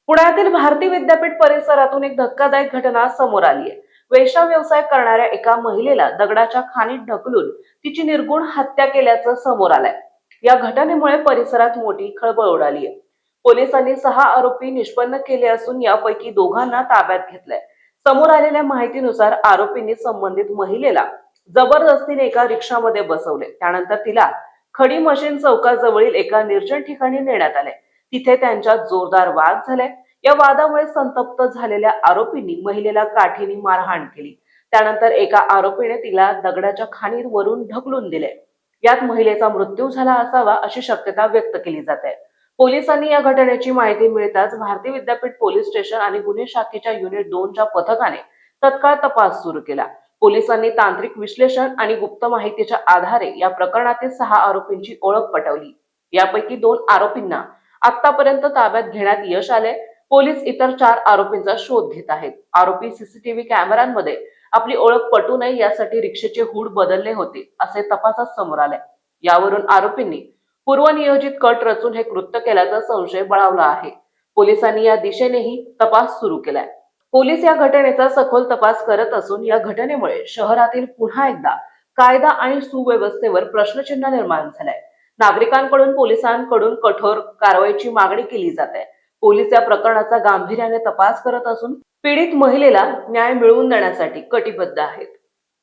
पुण्यातील भारती विद्यापीठ परिसरातून एक धक्कादायक घटना समोर आली आहे। वेश्या व्यवसाय करणाऱ्या एका महिलेला दगडाच्या खाणीत ढकलून तिची निर्घृण हत्या केल्याचं समोर आलंय। या घटनेमुळे परिसरात मोठी खळबळ उडाली आहे। पोलिसांनी 6 आरोपी निष्पन्न केले असून यापैकी दोघांना ताब्यात घेतलंय। समोर आलेल्या माहितीनुसार आरोपींनी संबंधित महिलेला जबरदस्तीने एका रिक्षामध्ये बसवले, त्यानंतर तिला खडी मशीन चौकाजवळील एका निर्जन ठिकाणी नेण्यात आले। तिथे त्यांच्यात जोरदार वाद झाले। या वादामुळे संतप्त झालेल्या आरोपींनी महिलेला काठीने मारहाण केली। त्यानंतर एका आरोपीने तिला दगडाच्या खाणीत वरून ढकलून दिले। यात महिलेचा मृत्यू झाला असावा अशी शक्यता व्यक्त केली जाते। पोलिसांनी या घटनेची माहिती मिळताच भारती विद्यापीठ पोलीस स्टेशन आणि गुन्हे शाखेच्या युनिट 2च्या पथकाने तत्काळ तपास सुरू केला। पोलिसांनी तांत्रिक विश्लेषण आणि गुप्त माहितीच्या आधारे या प्रकरणातील 6 आरोपींची ओळख पटवली। यापैकी 2 आरोपींना आतापर्यंत ताब्यात घेण्यात यश आले। पोलीस इतर 4 आरोपींचा शोध घेत आहेत। आरोपी सीसीटीव्ही कॅमेऱ्यांमध्ये आपली ओळख पटू नये यासाठी रिक्षेचे हूड बदलले होते असे तपासात समोर आले। यावरून आरोपींनी पूर्वनियोजित कट रचून हे कृत्य केल्याचा संशय बळावला आहे। पोलिसांनी या दिशेनेही तपास सुरू केलाय। पोलीस या घटनेचा सखोल तपास करत असून या घटनेमुळे शहरातील पुन्हा एकदा कायदा आणि सुव्यवस्थेवर प्रश्नचिन्ह निर्माण झालंय। नागरिकांकडून पोलिसांकडून कठोर कारवाईची मागणी केली जाते। पोलीस या प्रकरणाचा गांभीर्याने तपास करत असून पीडित महिलेला न्याय मिळवून देण्यासाठी कटिबद्ध आहेत।